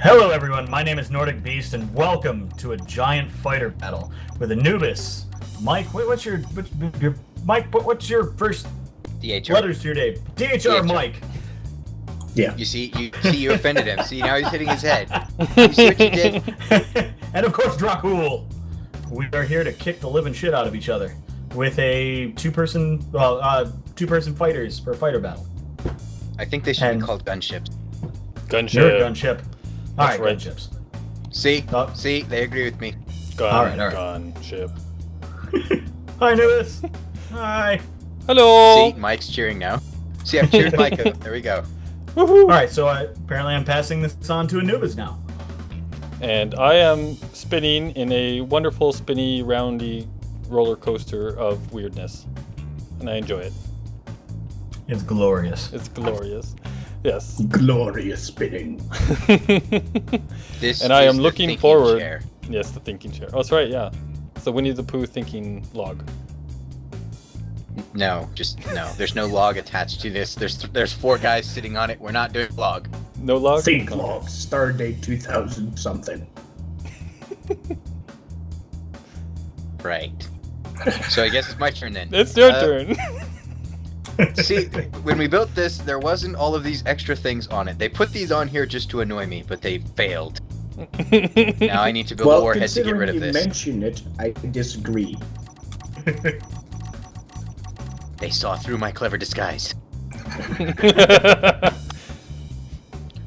Hello everyone, my name is Nordic Beast and welcome to a giant fighter battle with Anubis. Mike, what's your first DHR. letters to your name? DHR.Mike. Yeah. You see, you offended him. See, now he's hitting his head. You see what you did? And of course, Dracul. We are here to kick the living shit out of each other with a two-person fighters for a fighter battle. I think they should be called Gunships. You're a gunship. All right, right. Gunships. See, see, they agree with me. All right. Gunship. Hi, Anubis. Hi. Hello. See, Mike's cheering now. See, I've cheered Mike up. There we go. All right, so apparently I'm passing this on to Anubis now. And I am spinning in a wonderful spinny, roundy roller coaster of weirdness, and I enjoy it. It's glorious. It's glorious. Yes. Glorious spinning. This And I is am the looking thinking forward. chair. Yes, the thinking chair. Oh, that's right. Yeah. It's the Winnie the Pooh thinking log. No, just no. There's no log attached to this. There's four guys sitting on it. We're not doing log. No log. Think No. log. Stardate 2000 something. Right. So I guess it's my turn then. It's your turn. See, when we built this, there wasn't all of these extra things on it. They put these on here just to annoy me, but they failed. Now I need to build a warhead to get rid of this. Considering you mention it, I disagree. They saw through my clever disguise.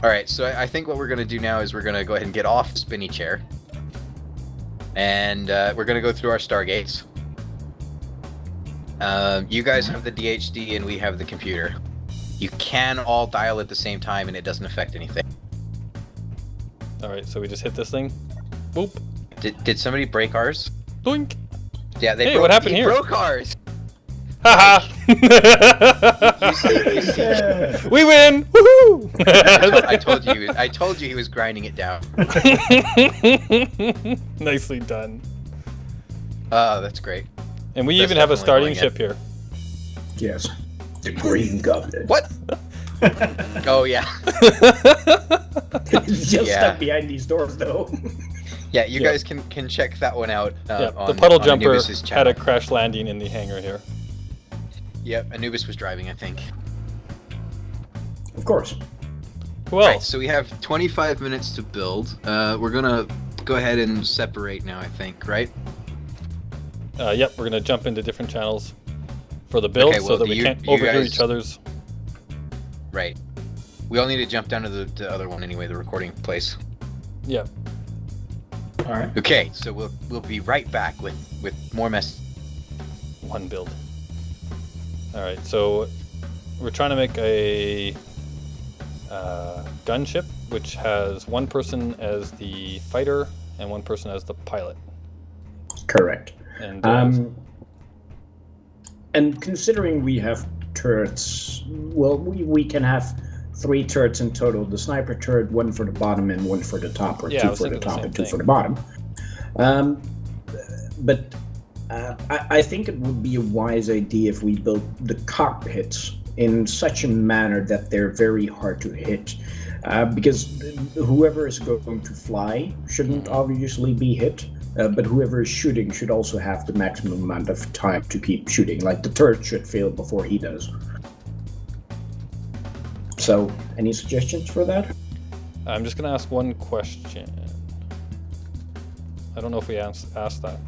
Alright, so I think what we're going to do now is we're going to go ahead and get off the spinny chair. And we're going to go through our stargates. You guys have the DHD and we have the computer. You can all dial at the same time and it doesn't affect anything. All right, so we just hit this thing. Boop. Did somebody break ours? Doink. Yeah, they Hey, broke, what happened they here? broke ours. Haha. You see. We win. Woohoo! I told you he was grinding it down. Nicely done. Oh, that's great. And we That's even have a definitely starting going ship here. Yes. The Green Goblin. What? Oh yeah. It's just Yeah. stuck behind these doors, though. Yeah, you Yeah. guys can check that one out. Yeah, On, the puddle on jumper Anubis's had channel. a crash landing in the hangar here. Yep, Anubis was driving, I think. Of course. Well, Right, so we have 25 minutes to build. We're gonna go ahead and separate now, I think, right? yep, we're gonna jump into different channels for the build Okay, so well, that we you- can't you overhear guys- each other's. Right. We all need to jump down to the other one anyway, the recording place. Yep. All right. Okay, so we'll be right back with more mess. One build. All right, so we're trying to make a gunship, which has one person as the fighter and one person as the pilot. Correct. And And considering we have turrets, well, we can have 3 turrets in total. The sniper turret, 1 for the bottom and 1 for the top, or Yeah, I 2 was for the thinking the top same and 2 for thing. the bottom. But I think it would be a wise idea if we built the cockpits in such a manner that they're very hard to hit. Because whoever is going to fly shouldn't obviously be hit. But whoever is shooting should also have the maximum amount of time to keep shooting. Like the turret should fail before he does. So, any suggestions for that? I'm just gonna ask one question. I don't know if we asked that.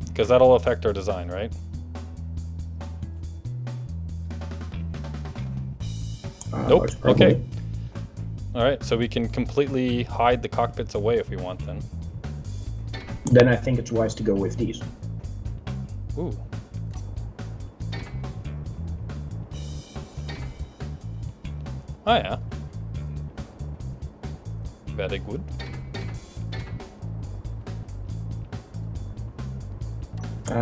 Because that'll affect our design, right? Nope. Most probably. Okay. Alright, so we can completely hide the cockpits away if we want then. Then I think it's wise to go with these. Ooh. Oh yeah. Very good.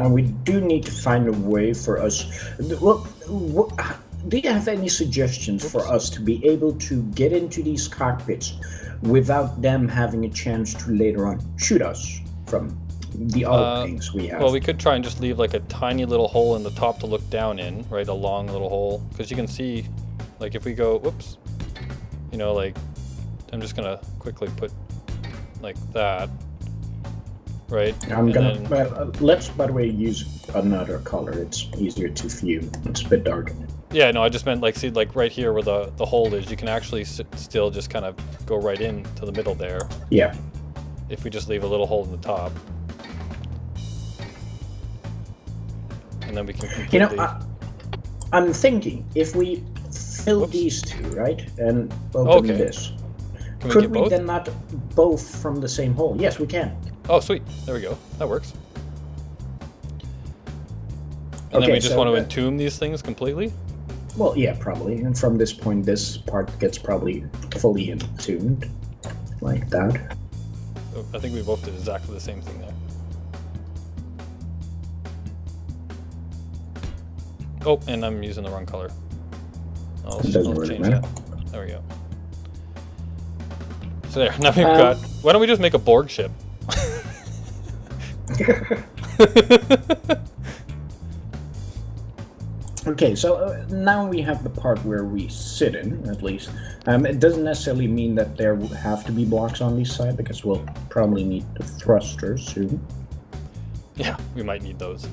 We do need to find a way for us. Well, do you have any suggestions for us to be able to get into these cockpits without them having a chance to later on shoot us from the other things we have? Well, we could try and just leave like a tiny little hole in the top to look down in, right? A long little hole, because you can see, like if we go, whoops, you know, like I'm just gonna quickly put like that, right? I'm gonna let's, by the way, use another color. It's easier to view. It's a bit darker. Yeah, no, I just meant like, see, like right here where the hole is, you can actually still just kind of go right in to the middle there. Yeah. If we just leave a little hole in the top. And then we can complete I'm thinking, if we fill these two, right, and open this, could we then not both from the same hole? Yes, we can. Oh, sweet. There we go. That works. And then we just want to entomb these things completely? Well, yeah, probably. And from this point, this part gets probably fully entombed, like that. Oh, I think we both did exactly the same thing there. Oh, and I'm using the wrong color. I'll change that. There we go. So there, now we've got... Why don't we just make a Borg ship? Okay, so now we have the part where we sit in, at least. It doesn't necessarily mean that there would have to be blocks on this side, because we'll probably need the thrusters soon. Yeah, we might need those.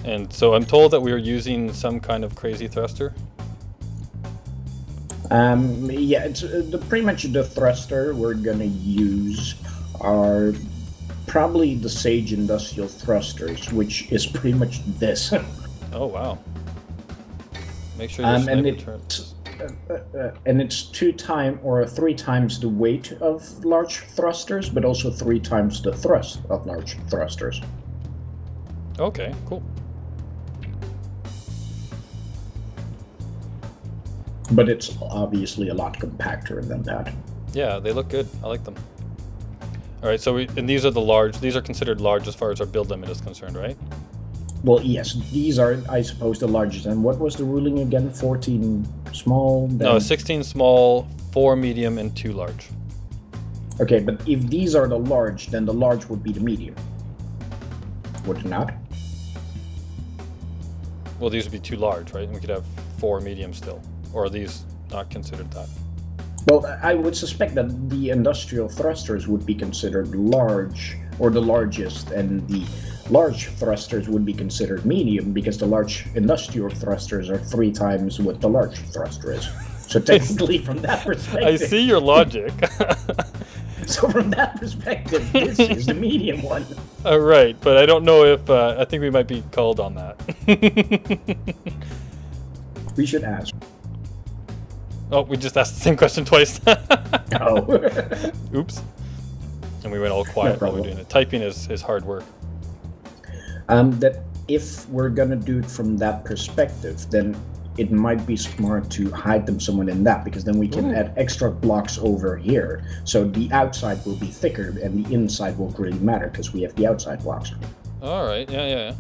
And so I'm told that we are using some kind of crazy thruster. Yeah, it's pretty much the thruster we're gonna use are probably the Sage Industrial Thrusters, which is pretty much this. Oh wow! Make sure your sniper turns. And it's 2 times or 3 times the weight of large thrusters, but also 3 times the thrust of large thrusters. Okay, cool. But it's obviously a lot compacter than that. Yeah, they look good. I like them. All right, so and these are the large. These are considered large as far as our build limit is concerned, right? Well, yes, these are, I suppose, the largest. And what was the ruling again? 14 small? Then... No, 16 small, 4 medium, and 2 large. Okay, but if these are the large, then the large would be the medium. Would it not? Well, these would be 2 large, right? And we could have 4 medium still. Or are these not considered that? Well, I would suspect that the industrial thrusters would be considered large, or the largest, and the large thrusters would be considered medium, because the large industrial thrusters are 3 times what the large thruster is. So technically, from that perspective... I see your logic. So from that perspective, this is the medium one. Right, but I don't know if... I think we might be called on that. We should ask. Oh, we just asked the same question twice. Oh. Oops. And we went all quiet while we were doing it. Typing is hard work. That if we're gonna do it from that perspective, then it might be smart to hide them somewhere in that, because then we can add extra blocks over here. So the outside will be thicker and the inside won't really matter, because we have the outside blocks. Alright, yeah.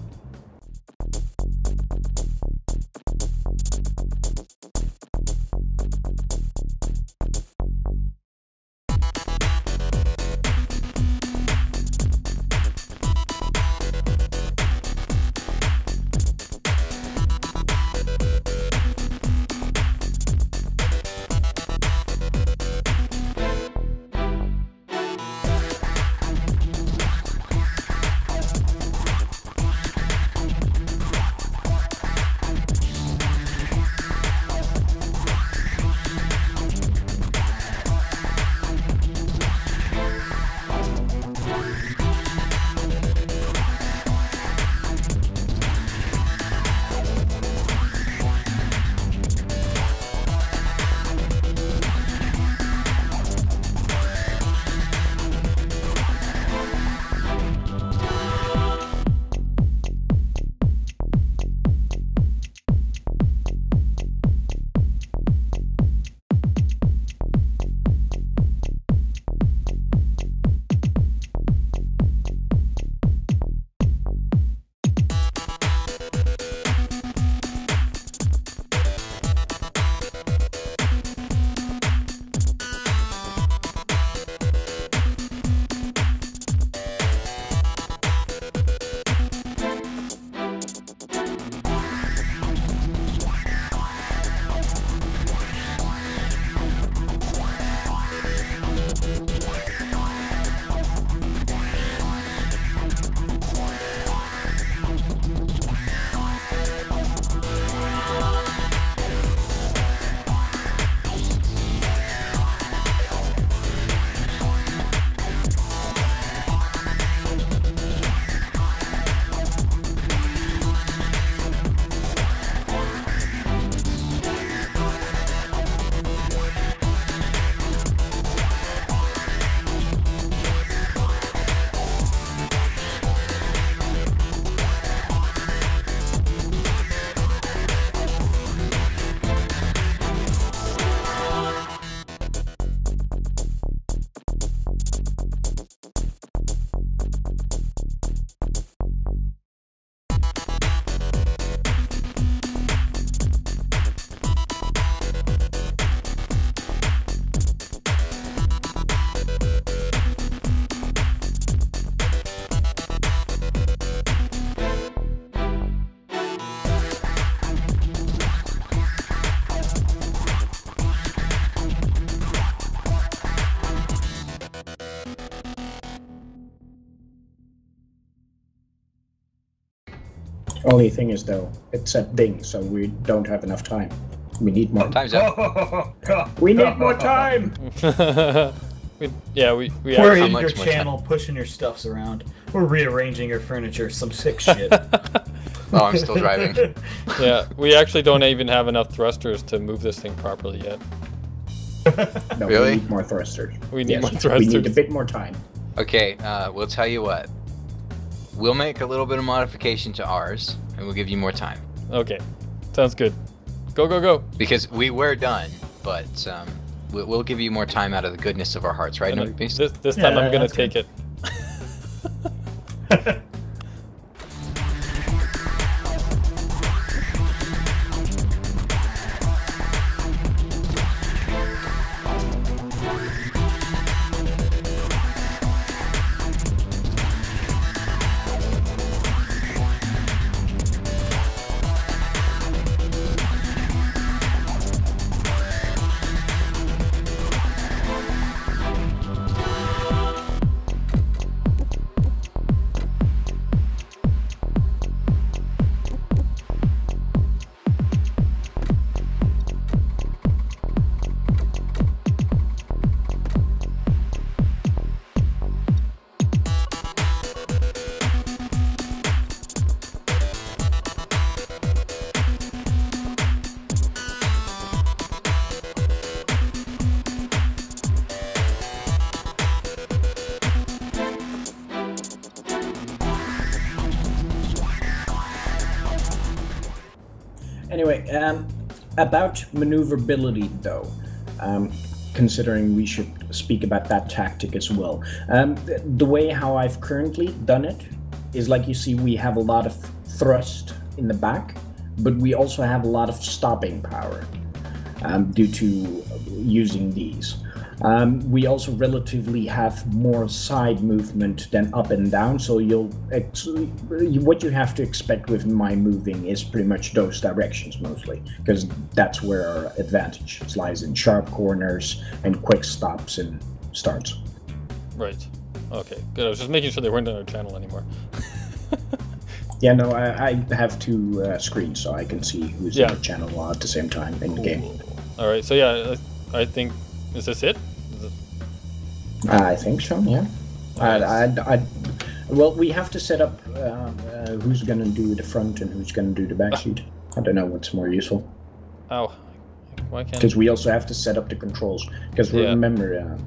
Only thing is, though, it's at ding, so we don't have enough time. We need more. Time's up. We need more time. we We're actually, in much your more channel, pushing your stuffs around. We're rearranging your furniture. Some sick shit. Oh, I'm still driving. yeah, we actually don't even have enough thrusters to move this thing properly yet. No, Really? we need more thrusters. We need more We thrusters. need a bit more time. Okay, we'll tell you what. We'll make a little bit of modification to ours, and we'll give you more time. Okay, sounds good. Go, go, go. Because we were done, but we'll give you more time out of the goodness of our hearts, right, And Beast? this time Yeah, I'm gonna that's take good. it. Anyway, about maneuverability, though, considering we should speak about that tactic as well. The way how I've currently done it is, like you see, we have a lot of thrust in the back, but we also have a lot of stopping power due to using these. We also relatively have more side movement than up and down, so what you have to expect with my moving is pretty much those directions mostly, because that's where our advantage lies, in sharp corners and quick stops and starts. Right. Okay, good. I was just making sure they weren't on our channel anymore. Yeah, no, I have two screens, so I can see who's Yeah. in the channel at the same time in the game. All right, so yeah, I think, is this it? I think so, yeah. Well, we have to set up who's going to do the front and who's going to do the back seat. I don't know what's more useful. Ow. Why can't... Because we also have to set up the controls. Because Yeah. remember...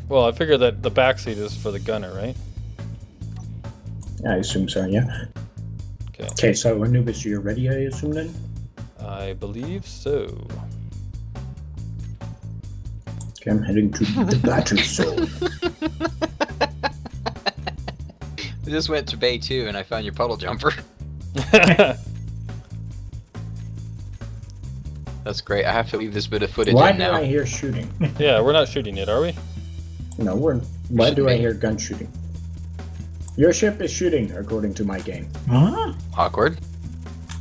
Well, I figure that the back seat is for the gunner, right? I assume so, yeah. Okay. Okay, so Anubis, you're ready, I assume then? I believe so. Okay, I'm heading to the battery zone. I just went to Bay 2 and I found your puddle jumper. That's great. I have to leave this bit of footage Why in do now. I hear shooting? Yeah, we're not shooting it, are we? No, why Should do I be. hear gun shooting? Your ship is shooting, according to my game. Huh? Awkward.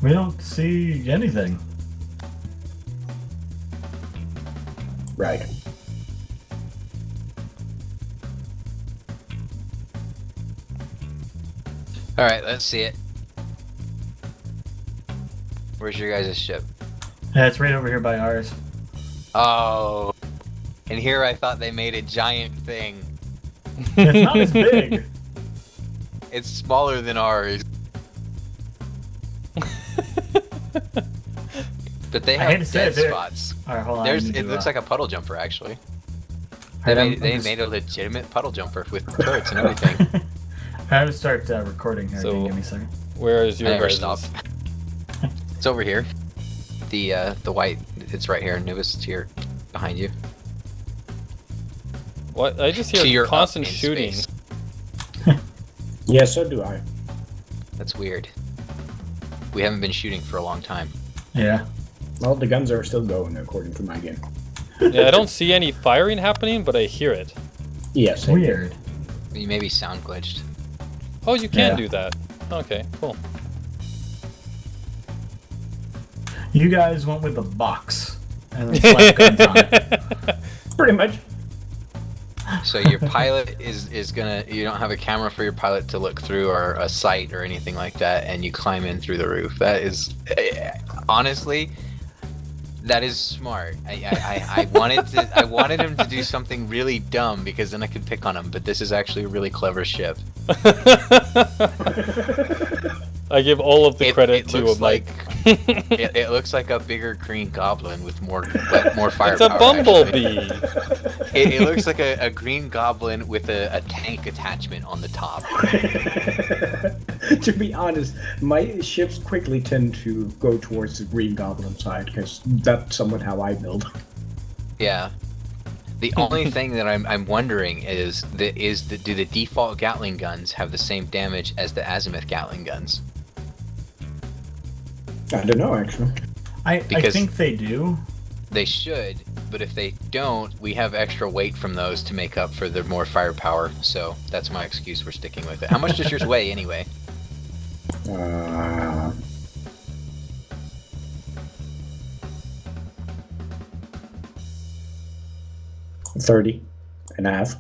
We don't see anything. Right. Alright, let's see it. Where's your guys' ship? Yeah, it's right over here by ours. Oh. And here I thought they made a giant thing. It's not as big. It's smaller than ours. But they I hate have to say dead it, there- spots. Alright, hold on. There's, I need it to, looks like a puddle jumper, actually. Alright, I'm They just- made a legitimate puddle jumper with turrets and everything. I have to start recording here. So- Give me a second. Where is I your never guys'? stop. It's over here. The white, it's right here. Anubis, it's here, behind you. What? I just To hear your constant up in shooting. space. Yeah, so do I. That's weird. We haven't been shooting for a long time. Yeah. Well, the guns are still going, according to my game. Yeah, I don't see any firing happening, but I hear it. Yes. Weird. You maybe sound glitched. Oh, you can Yeah. do that. Okay, cool. You guys went with the box and then slapped guns on it. Pretty much. So your pilot is gonna. You don't have a camera for your pilot to look through, or a sight, or anything like that, and you climb in through the roof. That is, honestly, that is smart. I wanted him to do something really dumb because then I could pick on him. But this is actually a really clever ship. I give all of the credit to Mike. It looks like a bigger green goblin with more firepower. It's a bumblebee. It looks like a green goblin with a tank attachment on the top. To be honest, my ships quickly tend to go towards the green goblin side because that's somewhat how I build. Yeah. The only thing that I'm wondering is do the default Gatling guns have the same damage as the azimuth Gatling guns? I don't know, actually. I think they do. They should, but if they don't, we have extra weight from those to make up for the more firepower. So that's my excuse for sticking with it. How much does yours weigh anyway? 30.5.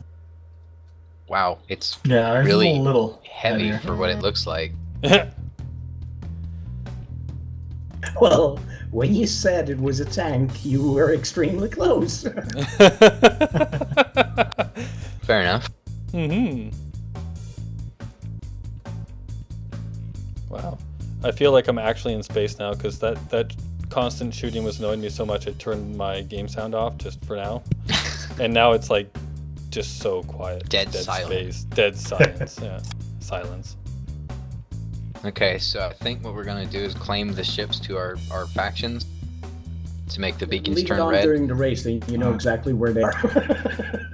Wow, it's really a little heavy heavier for what it looks like. Well, when you said it was a tank, you were extremely close. Fair enough. Wow. I feel like I'm actually in space now because that constant shooting was annoying me so much I turned my game sound off just for now. And now it's like just so quiet. Dead silence. Space. Dead silence. Yeah. Silence. Okay, so I think what we're gonna do is claim the ships to our factions to make the beacons Leave turn it on red. during the race, then you know exactly where they are.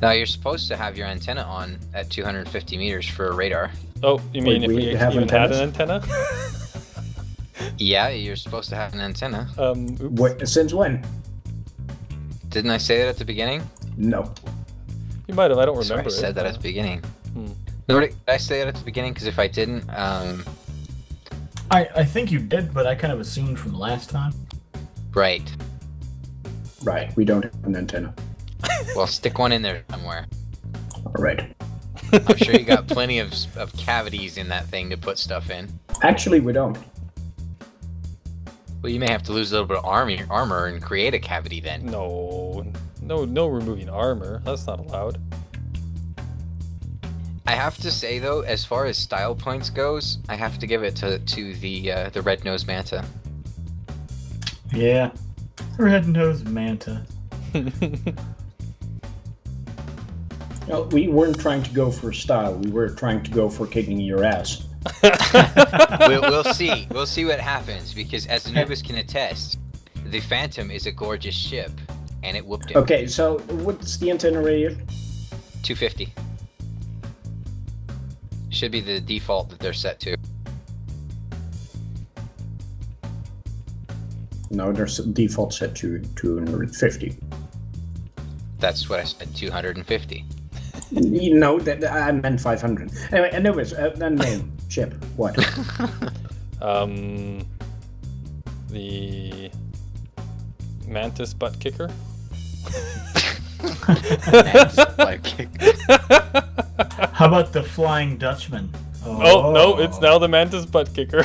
Now you're supposed to have your antenna on at 250 meters for a radar. Oh, you mean Wait, if we even had an antenna? Yeah, you're supposed to have an antenna. Oops. Since when? Didn't I say that at the beginning? No. You might have. I don't Sorry, remember. I said that at the beginning. Hmm. No, did I say that at the beginning? Because if I didn't, I think you did, but I kind of assumed from last time. right. Right, we don't have an antenna. Well, stick one in there somewhere. Alright. I'm sure you got plenty of cavities in that thing to put stuff in. Actually, we don't. Well, you may have to lose a little bit of armor and create a cavity then. No removing armor. That's not allowed. I have to say though, as far as style points goes, I have to give it to the red-nosed manta. Yeah, red-nosed manta. No, we weren't trying to go for style. We were trying to go for kicking your ass. We'll see. We'll see what happens because as Anubis can attest, the Phantom is a gorgeous ship, and it whooped him. Okay, so what's the antenna radius? 250. Should be the default that they're set to. No, there's a default set to 250. That's what I said. 250. You know, that I meant 500. Anyway, Anubis, name, ship, what? The mantis butt kicker. Mantis butt kick. How about the Flying Dutchman? Oh no, it's now the mantis butt kicker.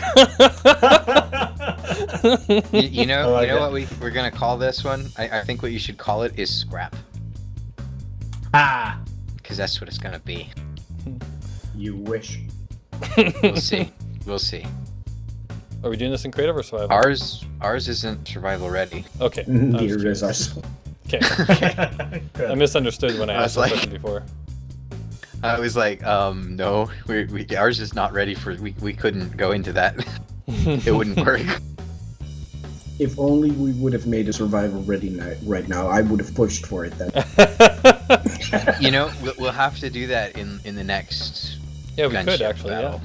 you know like what we're gonna call this one? I think what you should call it is scrap. Ah! Because that's what it's gonna be. You wish. We'll see. We'll see. Are we doing this in creative or survival? Ours isn't survival ready. Okay. Neither is ours. Okay. Good. I misunderstood when I asked was the like- question before. I was like, no, ours is not ready for. We couldn't go into that. It wouldn't work. If only we would have made a survival ready right now, I would have pushed for it then. You know, we'll have to do that in the next. Yeah, we could Gunship actually. battle.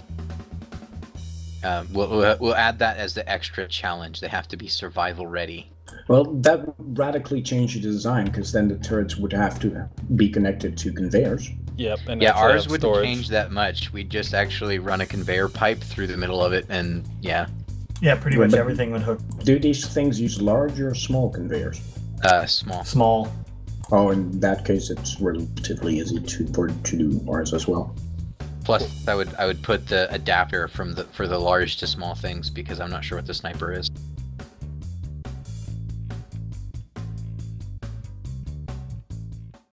Yeah. We'll add that as the extra challenge. They have to be survival ready. Well, that would radically change the design, because then the turrets would have to be connected to conveyors. Yep. And Yeah, actually ours have wouldn't storage. change that much. We'd just actually run a conveyor pipe through the middle of it, and yeah, Yeah, pretty much everything would hook. Do these things use large or small conveyors? small. Small. Oh, in that case, it's relatively easy to do ours as well. Plus, I would put the adapter for the large to small things because I'm not sure what the sniper is.